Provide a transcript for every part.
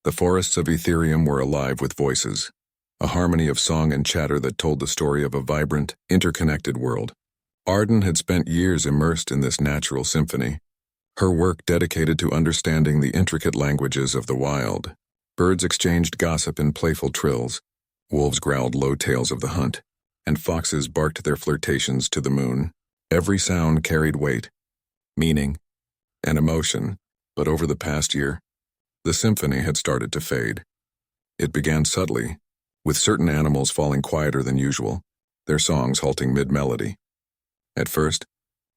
The forests of Etherium were alive with voices, a harmony of song and chatter that told the story of a vibrant, interconnected world. Arden had spent years immersed in this natural symphony, her work dedicated to understanding the intricate languages of the wild. Birds exchanged gossip in playful trills, wolves growled low tales of the hunt, and foxes barked their flirtations to the moon. Every sound carried weight, meaning, and emotion, but over the past year, the symphony had started to fade. It began subtly, with certain animals falling quieter than usual, their songs halting mid-melody. At first,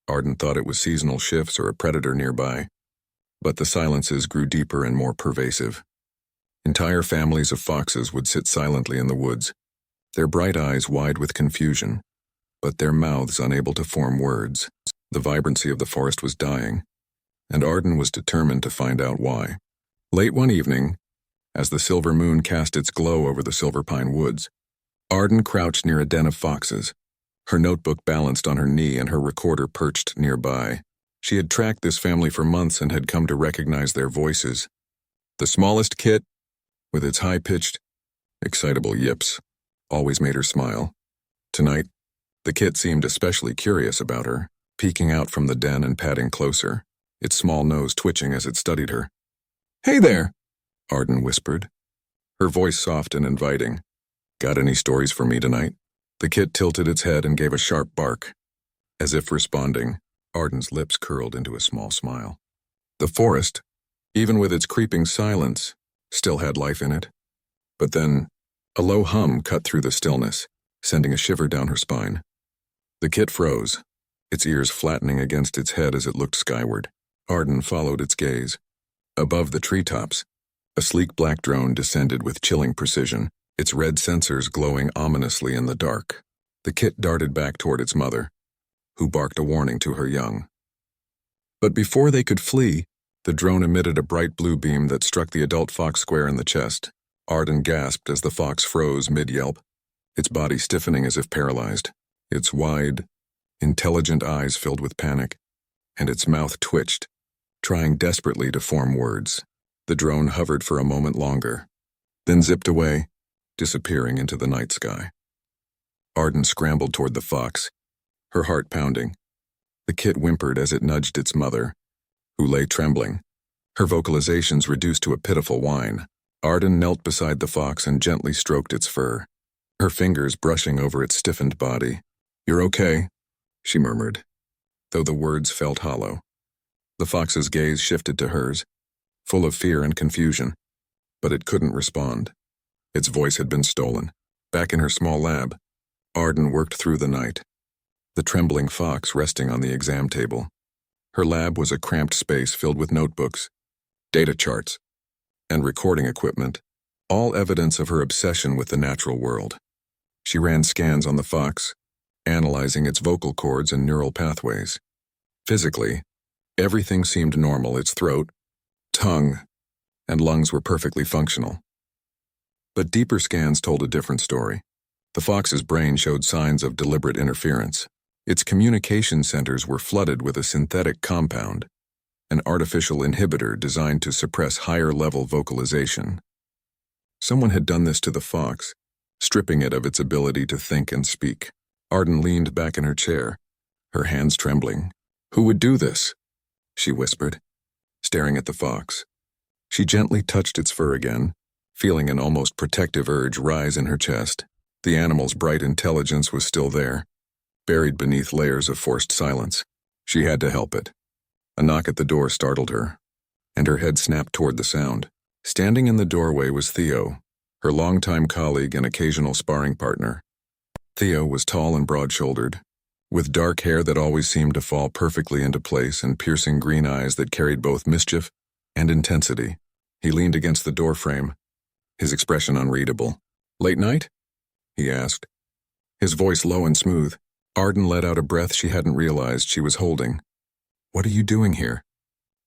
Arden thought it was seasonal shifts or a predator nearby, but the silences grew deeper and more pervasive. Entire families of foxes would sit silently in the woods, their bright eyes wide with confusion, but their mouths unable to form words. The vibrancy of the forest was dying, and Arden was determined to find out why. Late one evening, as the silver moon cast its glow over the silver pine woods, Arden crouched near a den of foxes, her notebook balanced on her knee and her recorder perched nearby. She had tracked this family for months and had come to recognize their voices. The smallest kit, with its high-pitched, excitable yips, always made her smile. Tonight, the kit seemed especially curious about her, peeking out from the den and padding closer, its small nose twitching as it studied her. "Hey there," Arden whispered, her voice soft and inviting. "Got any stories for me tonight?" The kit tilted its head and gave a sharp bark. As if responding, Arden's lips curled into a small smile. The forest, even with its creeping silence, still had life in it. But then, a low hum cut through the stillness, sending a shiver down her spine. The kit froze, its ears flattening against its head as it looked skyward. Arden followed its gaze. Above the treetops, a sleek black drone descended with chilling precision, its red sensors glowing ominously in the dark. The kit darted back toward its mother, who barked a warning to her young. But before they could flee, the drone emitted a bright blue beam that struck the adult fox square in the chest. Arden gasped as the fox froze mid-yelp, its body stiffening as if paralyzed, its wide, intelligent eyes filled with panic, and its mouth twitched, trying desperately to form words. The drone hovered for a moment longer, then zipped away, disappearing into the night sky. Arden scrambled toward the fox, her heart pounding. The kit whimpered as it nudged its mother, who lay trembling, her vocalizations reduced to a pitiful whine. Arden knelt beside the fox and gently stroked its fur, her fingers brushing over its stiffened body. "You're okay," she murmured, though the words felt hollow. The fox's gaze shifted to hers, full of fear and confusion, but it couldn't respond. Its voice had been stolen. Back in her small lab, Arden worked through the night, the trembling fox resting on the exam table. Her lab was a cramped space filled with notebooks, data charts, and recording equipment, all evidence of her obsession with the natural world. She ran scans on the fox, analyzing its vocal cords and neural pathways. Physically, everything seemed normal. Its throat, tongue, and lungs were perfectly functional. But deeper scans told a different story. The fox's brain showed signs of deliberate interference. Its communication centers were flooded with a synthetic compound, an artificial inhibitor designed to suppress higher-level vocalization. Someone had done this to the fox, stripping it of its ability to think and speak. Arden leaned back in her chair, her hands trembling. "Who would do this?" she whispered, staring at the fox. She gently touched its fur again, feeling an almost protective urge rise in her chest. The animal's bright intelligence was still there, buried beneath layers of forced silence. She had to help it. A knock at the door startled her, and her head snapped toward the sound. Standing in the doorway was Theo, her longtime colleague and occasional sparring partner. Theo was tall and broad-shouldered, with dark hair that always seemed to fall perfectly into place and piercing green eyes that carried both mischief and intensity. He leaned against the doorframe, his expression unreadable. "Late night?" he asked, his voice low and smooth. Arden let out a breath she hadn't realized she was holding. "What are you doing here?"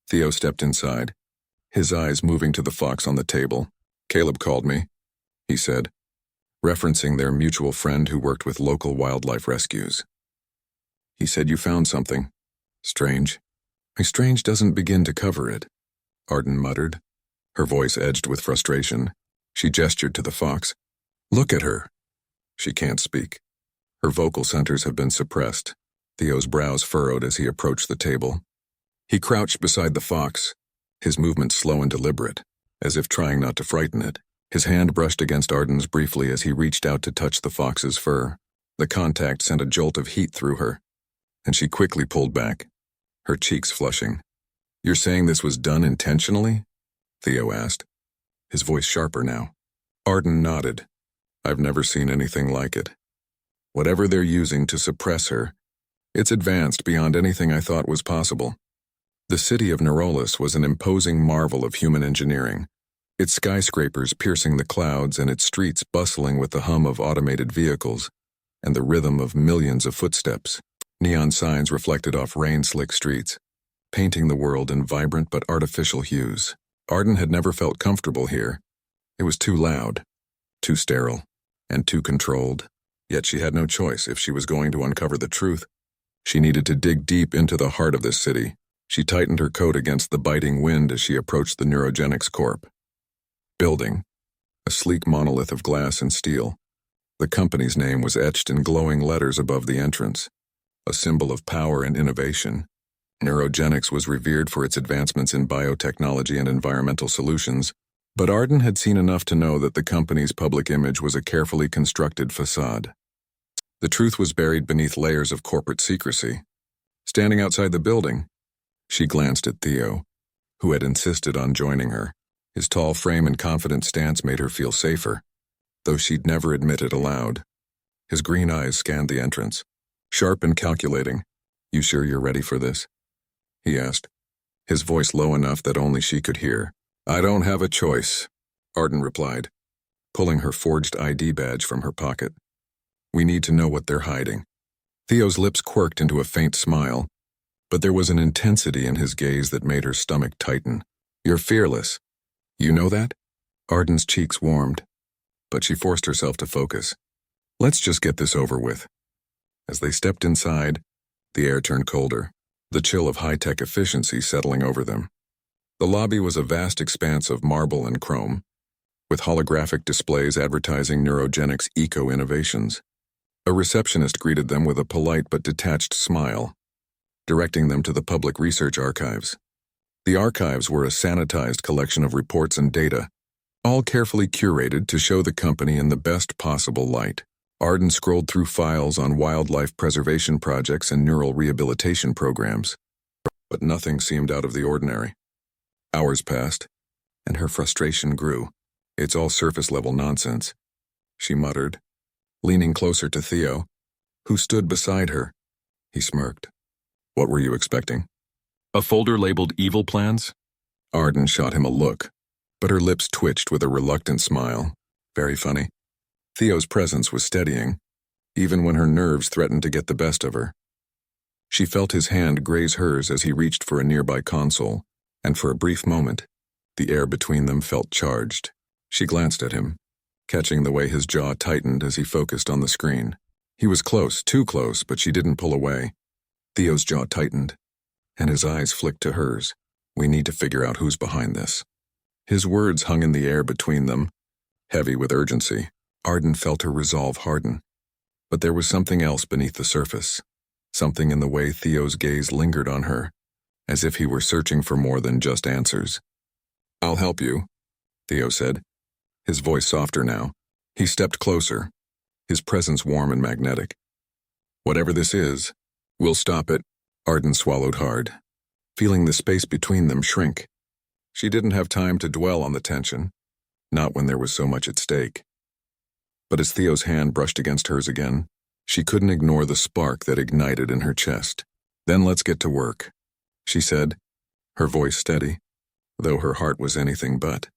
Theo stepped inside, his eyes moving to the fox on the table. "Caleb called me," he said, referencing their mutual friend who worked with local wildlife rescues. "He said you found something. Strange." "My strange doesn't begin to cover it," Arden muttered. Her voice edged with frustration. She gestured to the fox. Look at her. She can't speak. Her vocal centers have been suppressed. Theo's brows furrowed as he approached the table. He crouched beside the fox, his movements slow and deliberate, as if trying not to frighten it. His hand brushed against Arden's briefly as he reached out to touch the fox's fur. The contact sent a jolt of heat through her, and she quickly pulled back, her cheeks flushing. You're saying this was done intentionally? Theo asked, his voice sharper now. Arden nodded. I've never seen anything like it. Whatever they're using to suppress her, it's advanced beyond anything I thought was possible. The city of Neurolis was an imposing marvel of human engineering, its skyscrapers piercing the clouds and its streets bustling with the hum of automated vehicles and the rhythm of millions of footsteps. Neon signs reflected off rain-slick streets, painting the world in vibrant but artificial hues. Arden had never felt comfortable here. It was too loud, too sterile, and too controlled. Yet she had no choice if she was going to uncover the truth. She needed to dig deep into the heart of this city. She tightened her coat against the biting wind as she approached the Neurogenics Corp. Building, a sleek monolith of glass and steel. The company's name was etched in glowing letters above the entrance, a symbol of power and innovation. Neurogenics was revered for its advancements in biotechnology and environmental solutions, but Arden had seen enough to know that the company's public image was a carefully constructed facade. The truth was buried beneath layers of corporate secrecy. Standing outside the building, she glanced at Theo, who had insisted on joining her. His tall frame and confident stance made her feel safer, though she'd never admit it aloud. His green eyes scanned the entrance, sharp and calculating. You sure you're ready for this? He asked, his voice low enough that only she could hear. I don't have a choice, Arden replied, pulling her forged ID badge from her pocket. We need to know what they're hiding. Theo's lips quirked into a faint smile, but there was an intensity in his gaze that made her stomach tighten. You're fearless. You know that? Arden's cheeks warmed, but she forced herself to focus. Let's just get this over with. As they stepped inside, the air turned colder, the chill of high-tech efficiency settling over them. The lobby was a vast expanse of marble and chrome, with holographic displays advertising Neurogenics' eco-innovations. A receptionist greeted them with a polite but detached smile, directing them to the public research archives. The archives were a sanitized collection of reports and data, all carefully curated to show the company in the best possible light. Arden scrolled through files on wildlife preservation projects and neural rehabilitation programs, but nothing seemed out of the ordinary. Hours passed, and her frustration grew. It's all surface-level nonsense, she muttered, leaning closer to Theo, who stood beside her. He smirked. What were you expecting? A folder labeled Evil Plans? Arden shot him a look, but her lips twitched with a reluctant smile. Very funny. Theo's presence was steadying, even when her nerves threatened to get the best of her. She felt his hand graze hers as he reached for a nearby console, and for a brief moment, the air between them felt charged. She glanced at him, catching the way his jaw tightened as he focused on the screen. He was close, too close, but she didn't pull away. Theo's jaw tightened, and his eyes flicked to hers. We need to figure out who's behind this. His words hung in the air between them, heavy with urgency. Arden felt her resolve harden. But there was something else beneath the surface, something in the way Theo's gaze lingered on her, as if he were searching for more than just answers. I'll help you, Theo said, his voice softer now. He stepped closer, his presence warm and magnetic. Whatever this is, we'll stop it. Arden swallowed hard, feeling the space between them shrink. She didn't have time to dwell on the tension, not when there was so much at stake. But as Theo's hand brushed against hers again, she couldn't ignore the spark that ignited in her chest. Then let's get to work, she said, her voice steady, though her heart was anything but.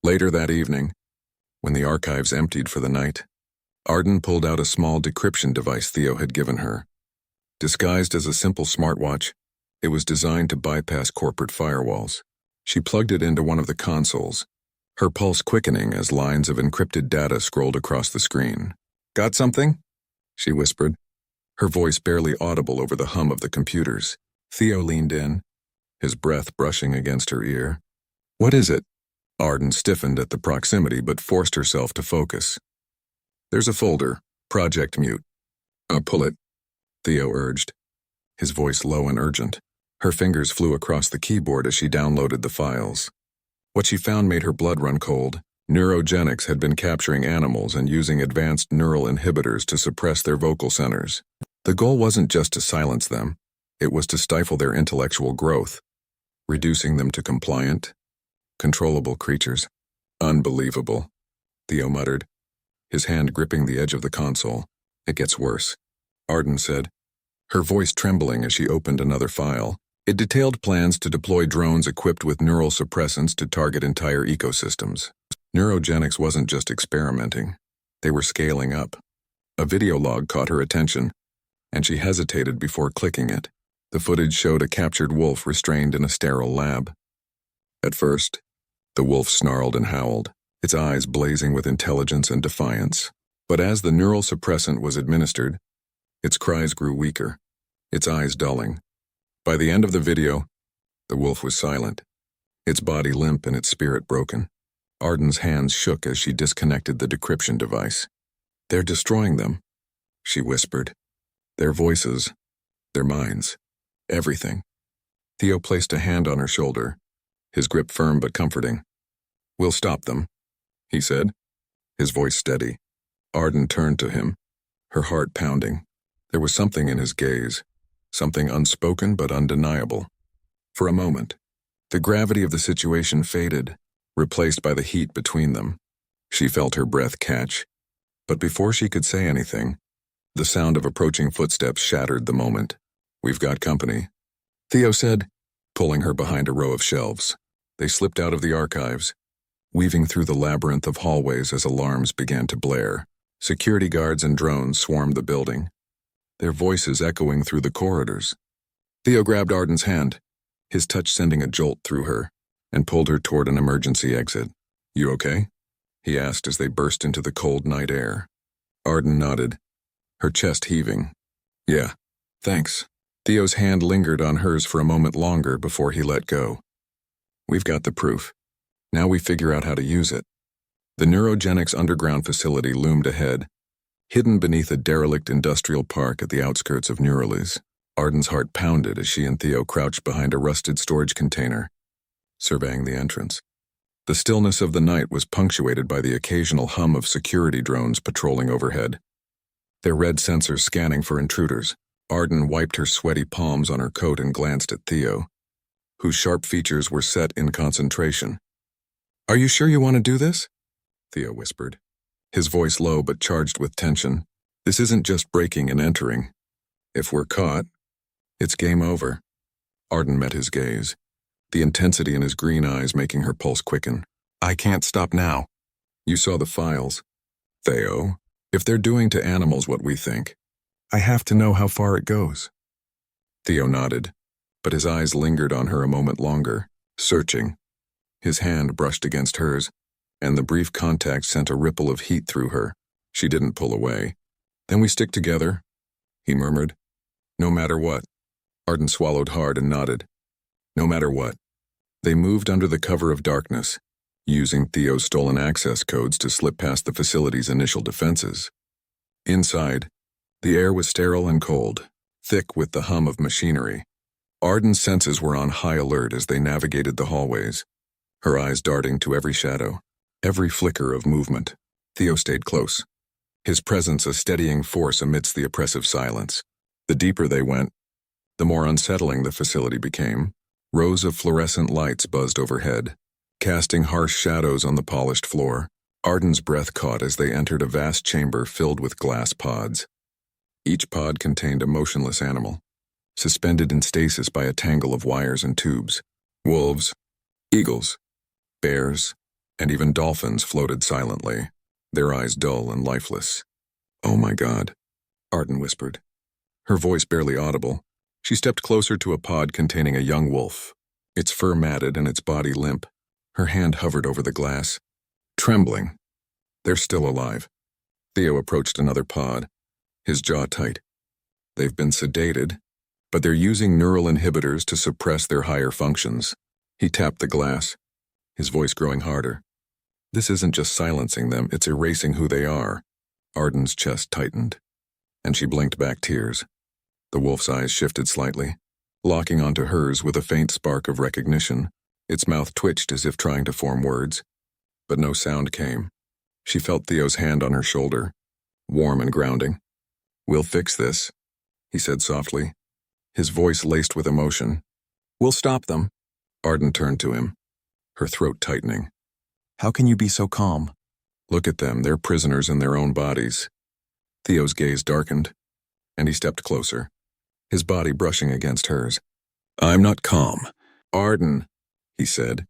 Later that evening, when the archives emptied for the night, Arden pulled out a small decryption device Theo had given her. Disguised as a simple smartwatch, it was designed to bypass corporate firewalls. She plugged it into one of the consoles, her pulse quickening as lines of encrypted data scrolled across the screen. Got something? She whispered, her voice barely audible over the hum of the computers. Theo leaned in, his breath brushing against her ear. What is it? Arden stiffened at the proximity but forced herself to focus. There's a folder, Project Mute. Pull it, Theo urged, his voice low and urgent. Her fingers flew across the keyboard as she downloaded the files. What she found made her blood run cold. Neurogenics had been capturing animals and using advanced neural inhibitors to suppress their vocal centers. The goal wasn't just to silence them, it was to stifle their intellectual growth, reducing them to compliant, controllable creatures. Unbelievable, Theo muttered, his hand gripping the edge of the console. It gets worse, Arden said, her voice trembling as she opened another file. It detailed plans to deploy drones equipped with neural suppressants to target entire ecosystems. Neurogenics wasn't just experimenting, they were scaling up. A video log caught her attention, and she hesitated before clicking it. The footage showed a captured wolf restrained in a sterile lab. At first, the wolf snarled and howled, its eyes blazing with intelligence and defiance. But as the neural suppressant was administered, its cries grew weaker, its eyes dulling. By the end of the video, the wolf was silent, its body limp and its spirit broken. Arden's hands shook as she disconnected the decryption device. They're destroying them, she whispered. Their voices, their minds, everything. Theo placed a hand on her shoulder, his grip firm but comforting. We'll stop them, he said, his voice steady. Arden turned to him, her heart pounding. There was something in his gaze, something unspoken but undeniable. For a moment, the gravity of the situation faded, replaced by the heat between them. She felt her breath catch, but before she could say anything, the sound of approaching footsteps shattered the moment. We've got company, Theo said, pulling her behind a row of shelves. They slipped out of the archives, weaving through the labyrinth of hallways as alarms began to blare. Security guards and drones swarmed the building, their voices echoing through the corridors. Theo grabbed Arden's hand, his touch sending a jolt through her, and pulled her toward an emergency exit. You okay? He asked as they burst into the cold night air. Arden nodded, her chest heaving. Yeah, thanks. Theo's hand lingered on hers for a moment longer before he let go. We've got the proof. Now we figure out how to use it. The Neurogenics underground facility loomed ahead, hidden beneath a derelict industrial park at the outskirts of Neuralis. Arden's heart pounded as she and Theo crouched behind a rusted storage container, surveying the entrance. The stillness of the night was punctuated by the occasional hum of security drones patrolling overhead, their red sensors scanning for intruders. Arden wiped her sweaty palms on her coat and glanced at Theo, whose sharp features were set in concentration. Are you sure you want to do this? Theo whispered, his voice low but charged with tension. This isn't just breaking and entering. If we're caught, it's game over. Arden met his gaze, the intensity in his green eyes making her pulse quicken. I can't stop now. You saw the files. Theo, if they're doing to animals what we think, I have to know how far it goes. Theo nodded, but his eyes lingered on her a moment longer, searching. His hand brushed against hers, and the brief contact sent a ripple of heat through her. She didn't pull away. Then we stick together, he murmured. No matter what. Arden swallowed hard and nodded. No matter what. They moved under the cover of darkness, using Theo's stolen access codes to slip past the facility's initial defenses. Inside, the air was sterile and cold, thick with the hum of machinery. Arden's senses were on high alert as they navigated the hallways, her eyes darting to every shadow, every flicker of movement. Theo stayed close, his presence a steadying force amidst the oppressive silence. The deeper they went, the more unsettling the facility became. Rows of fluorescent lights buzzed overhead, casting harsh shadows on the polished floor. Arden's breath caught as they entered a vast chamber filled with glass pods. Each pod contained a motionless animal, suspended in stasis by a tangle of wires and tubes. Wolves, eagles, bears, and even dolphins floated silently, their eyes dull and lifeless. Oh my God, Arden whispered, her voice barely audible. She stepped closer to a pod containing a young wolf, its fur matted and its body limp. Her hand hovered over the glass, trembling. They're still alive. Theo approached another pod, his jaw tight. They've been sedated, but they're using neural inhibitors to suppress their higher functions. He tapped the glass, his voice growing harder. This isn't just silencing them, it's erasing who they are. Arden's chest tightened, and she blinked back tears. The wolf's eyes shifted slightly, locking onto hers with a faint spark of recognition. Its mouth twitched as if trying to form words, but no sound came. She felt Theo's hand on her shoulder, warm and grounding. "We'll fix this," he said softly, his voice laced with emotion. "We'll stop them." Arden turned to him, her throat tightening. "How can you be so calm?" "Look at them, they're prisoners in their own bodies." Theo's gaze darkened, and he stepped closer, his body brushing against hers. "I'm not calm, Arden," he said,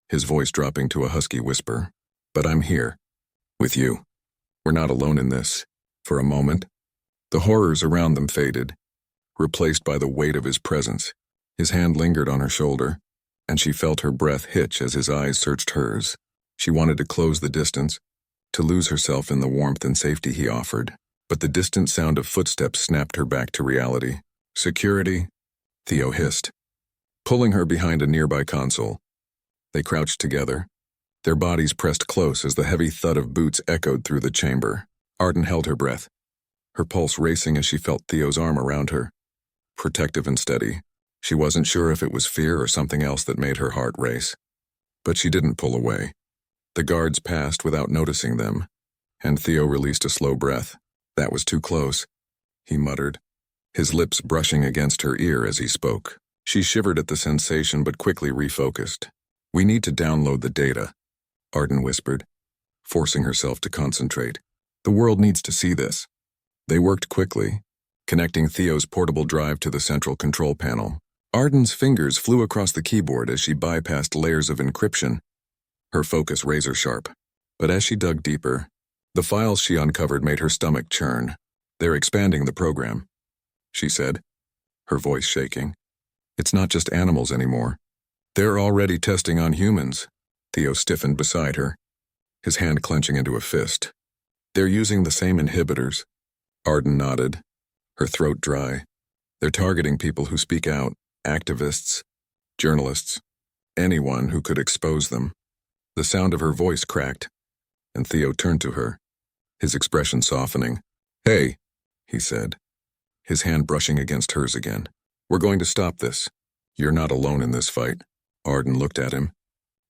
his voice dropping to a husky whisper. "But I'm here, with you. We're not alone in this." For a moment, the horrors around them faded, replaced by the weight of his presence. His hand lingered on her shoulder, and she felt her breath hitch as his eyes searched hers. She wanted to close the distance, to lose herself in the warmth and safety he offered, but the distant sound of footsteps snapped her back to reality. "Security," Theo hissed, pulling her behind a nearby console. They crouched together, their bodies pressed close as the heavy thud of boots echoed through the chamber. Arden held her breath, her pulse racing as she felt Theo's arm around her, protective and steady. She wasn't sure if it was fear or something else that made her heart race. But she didn't pull away. The guards passed without noticing them, and Theo released a slow breath. "That was too close," he muttered, his lips brushing against her ear as he spoke. She shivered at the sensation but quickly refocused. "We need to download the data," Arden whispered, forcing herself to concentrate. "The world needs to see this." They worked quickly, connecting Theo's portable drive to the central control panel. Arden's fingers flew across the keyboard as she bypassed layers of encryption, her focus razor-sharp. But as she dug deeper, the files she uncovered made her stomach churn. "They're expanding the program," she said, her voice shaking. "It's not just animals anymore. They're already testing on humans." Theo stiffened beside her, his hand clenching into a fist. "They're using the same inhibitors." Arden nodded, her throat dry. "They're targeting people who speak out, activists, journalists, anyone who could expose them." The sound of her voice cracked, and Theo turned to her, his expression softening. "Hey," he said, his hand brushing against hers again. "We're going to stop this. You're not alone in this fight." Arden looked at him,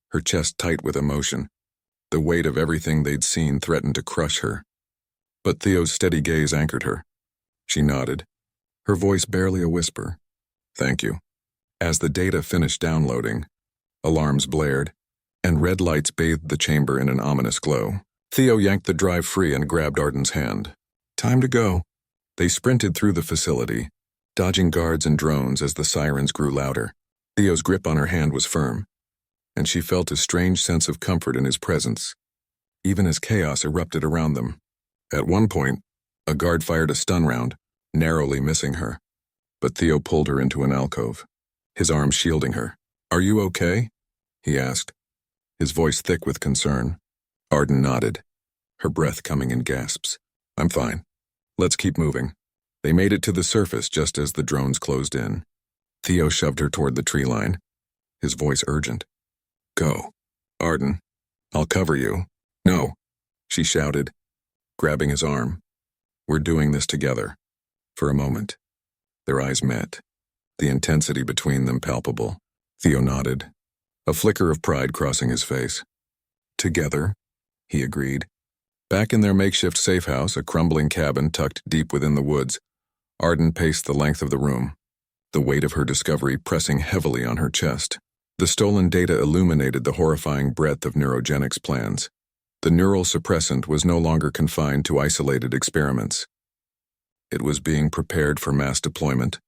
her chest tight with emotion. The weight of everything they'd seen threatened to crush her. But Theo's steady gaze anchored her. She nodded, her voice barely a whisper. "Thank you." As the data finished downloading, alarms blared, and red lights bathed the chamber in an ominous glow. Theo yanked the drive free and grabbed Arden's hand. "Time to go." They sprinted through the facility, dodging guards and drones as the sirens grew louder. Theo's grip on her hand was firm, and she felt a strange sense of comfort in his presence, even as chaos erupted around them. At one point, a guard fired a stun round, narrowly missing her, but Theo pulled her into an alcove, his arm shielding her. "Are you okay?" he asked, his voice thick with concern. Arden nodded, her breath coming in gasps. "I'm fine. Let's keep moving." They made it to the surface just as the drones closed in. Theo shoved her toward the tree line, his voice urgent. "Go, Arden. I'll cover you." "No," she shouted, grabbing his arm. "We're doing this together." For a moment, their eyes met, the intensity between them palpable. Theo nodded, a flicker of pride crossing his face. "Together," he agreed. Back in their makeshift safe house, a crumbling cabin tucked deep within the woods, Arden paced the length of the room, the weight of her discovery pressing heavily on her chest. The stolen data illuminated the horrifying breadth of Neurogenics' plans. The neural suppressant was no longer confined to isolated experiments. It was being prepared for mass deployment,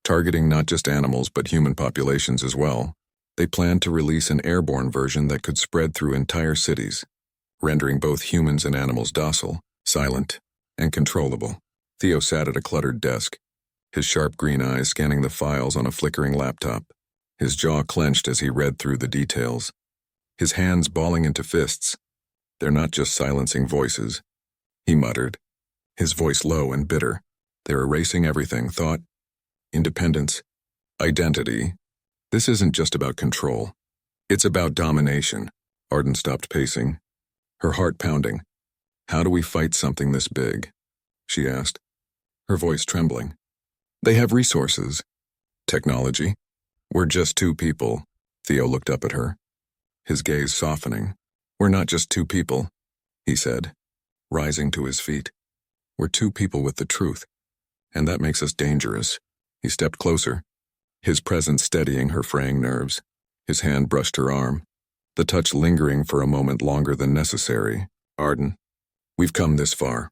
targeting not just animals but human populations as well. They planned to release an airborne version that could spread through entire cities, rendering both humans and animals docile, silent, and controllable. Theo sat at a cluttered desk, his sharp green eyes scanning the files on a flickering laptop, his jaw clenched as he read through the details, his hands balling into fists. "They're not just silencing voices," he muttered, his voice low and bitter. "They're erasing everything: thought, independence, identity. This isn't just about control. It's about domination. Arden stopped pacing, her heart pounding. How do we fight something this big? She asked, her voice trembling. They have resources. Technology. We're just two people. Theo looked up at her, his gaze softening. We're not just two people, he said, rising to his feet. We're two people with the truth, and that makes us dangerous. He stepped closer, his presence steadying her fraying nerves. His hand brushed her arm, the touch lingering for a moment longer than necessary. Arden, we've come this far.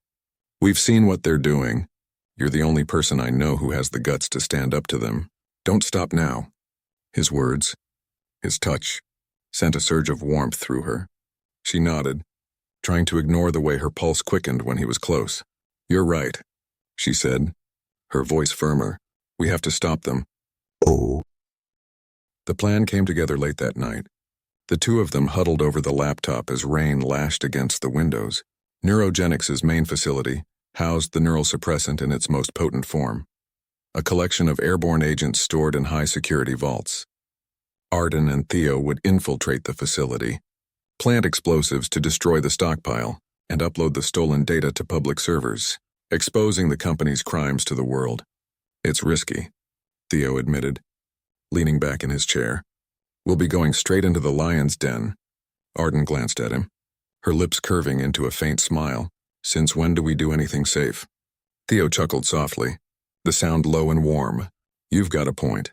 We've seen what they're doing. You're the only person I know who has the guts to stand up to them. Don't stop now. His words, his touch, sent a surge of warmth through her. She nodded, trying to ignore the way her pulse quickened when he was close. You're right, she said, her voice firmer. We have to stop them. Oh. The plan came together late that night. The two of them huddled over the laptop as rain lashed against the windows. Neurogenics' main facility housed the neural suppressant in its most potent form, a collection of airborne agents stored in high-security vaults. Arden and Theo would infiltrate the facility, plant explosives to destroy the stockpile, and upload the stolen data to public servers, exposing the company's crimes to the world. It's risky, Theo admitted, leaning back in his chair. We'll be going straight into the lion's den. Arden glanced at him, her lips curving into a faint smile. Since when do we do anything safe? Theo chuckled softly, the sound low and warm. You've got a point.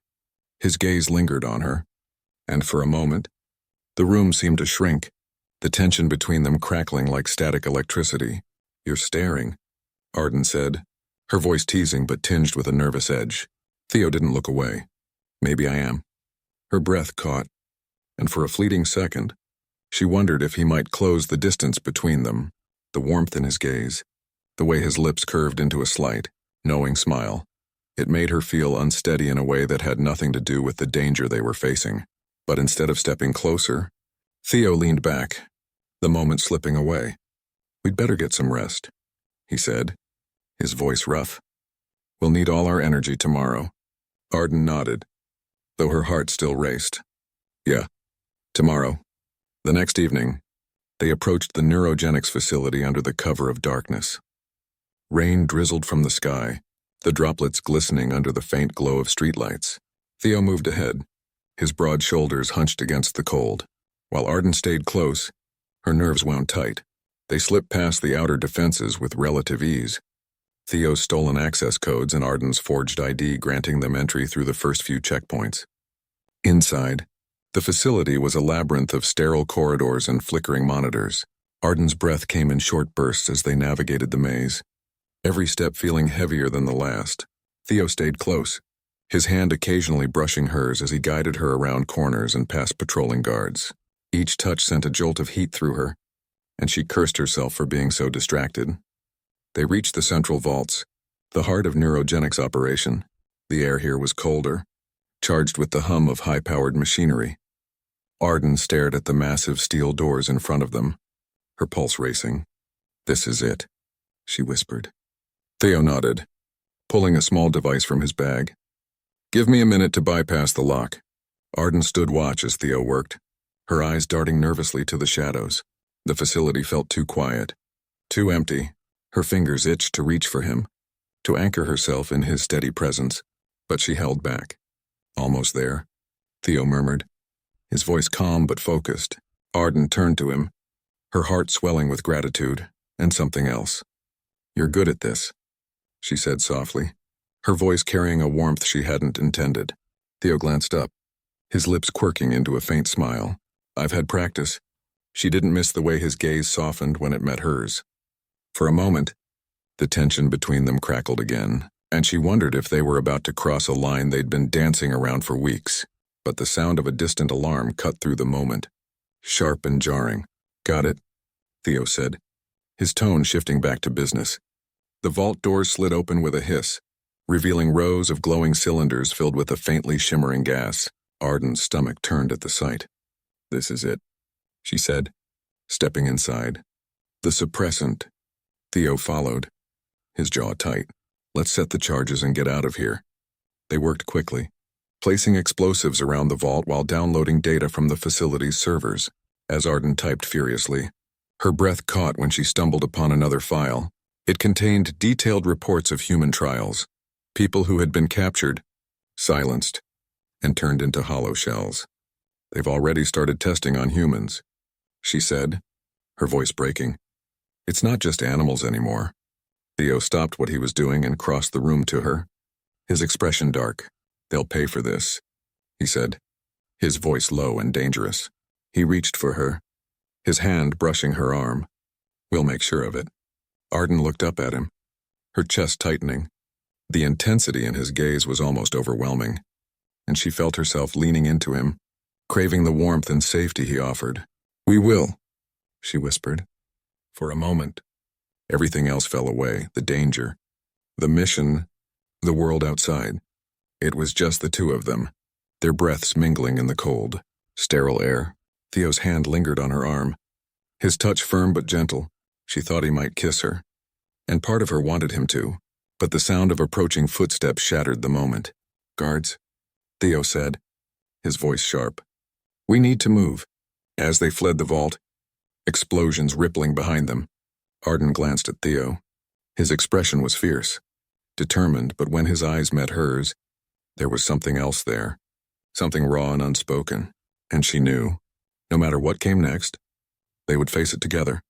His gaze lingered on her, and for a moment, the room seemed to shrink, the tension between them crackling like static electricity. You're staring, Arden said, her voice teasing but tinged with a nervous edge. Theo didn't look away. Maybe I am. Her breath caught, and for a fleeting second, she wondered if he might close the distance between them, the warmth in his gaze, the way his lips curved into a slight, knowing smile. It made her feel unsteady in a way that had nothing to do with the danger they were facing. But instead of stepping closer, Theo leaned back, the moment slipping away. We'd better get some rest, he said, his voice rough. We'll need all our energy tomorrow. Arden nodded, though her heart still raced. Yeah, tomorrow. The next evening, they approached the neurogenics facility under the cover of darkness. Rain drizzled from the sky, the droplets glistening under the faint glow of streetlights. Theo moved ahead, his broad shoulders hunched against the cold. While Arden stayed close, her nerves wound tight. They slipped past the outer defenses with relative ease, Theo's stolen access codes and Arden's forged ID granting them entry through the first few checkpoints. Inside, the facility was a labyrinth of sterile corridors and flickering monitors. Arden's breath came in short bursts as they navigated the maze, every step feeling heavier than the last. Theo stayed close, his hand occasionally brushing hers as he guided her around corners and past patrolling guards. Each touch sent a jolt of heat through her, and she cursed herself for being so distracted. They reached the central vaults, the heart of neurogenics operation. The air here was colder, charged with the hum of high-powered machinery. Arden stared at the massive steel doors in front of them, her pulse racing. This is it, she whispered. Theo nodded, pulling a small device from his bag. Give me a minute to bypass the lock. Arden stood watch as Theo worked, her eyes darting nervously to the shadows. The facility felt too quiet, too empty. Her fingers itched to reach for him, to anchor herself in his steady presence, but she held back. Almost there, Theo murmured, his voice calm but focused. Arden turned to him, her heart swelling with gratitude and something else. You're good at this, she said softly, her voice carrying a warmth she hadn't intended. Theo glanced up, his lips quirking into a faint smile. I've had practice. She didn't miss the way his gaze softened when it met hers. For a moment, the tension between them crackled again, and she wondered if they were about to cross a line they'd been dancing around for weeks. But the sound of a distant alarm cut through the moment, sharp and jarring. Got it, Theo said, his tone shifting back to business. The vault doors slid open with a hiss, revealing rows of glowing cylinders filled with a faintly shimmering gas. Arden's stomach turned at the sight. This is it, she said, stepping inside. The suppressant. Theo followed, his jaw tight. Let's set the charges and get out of here. They worked quickly, placing explosives around the vault while downloading data from the facility's servers. As Arden typed furiously, her breath caught when she stumbled upon another file. It contained detailed reports of human trials, people who had been captured, silenced, and turned into hollow shells. They've already started testing on humans, she said, her voice breaking. It's not just animals anymore. Theo stopped what he was doing and crossed the room to her, his expression dark. They'll pay for this, he said, his voice low and dangerous. He reached for her, his hand brushing her arm. We'll make sure of it. Arden looked up at him, her chest tightening. The intensity in his gaze was almost overwhelming, and she felt herself leaning into him, craving the warmth and safety he offered. We will, she whispered. For a moment, everything else fell away, the danger, the mission, the world outside. It was just the two of them, their breaths mingling in the cold, sterile air. Theo's hand lingered on her arm, his touch firm but gentle. She thought he might kiss her, and part of her wanted him to, but the sound of approaching footsteps shattered the moment. Guards, Theo said, his voice sharp. We need to move. As they fled the vault, explosions rippling behind them. Arden glanced at Theo. His expression was fierce, determined, but when his eyes met hers, there was something else there, something raw and unspoken, and she knew, no matter what came next, they would face it together.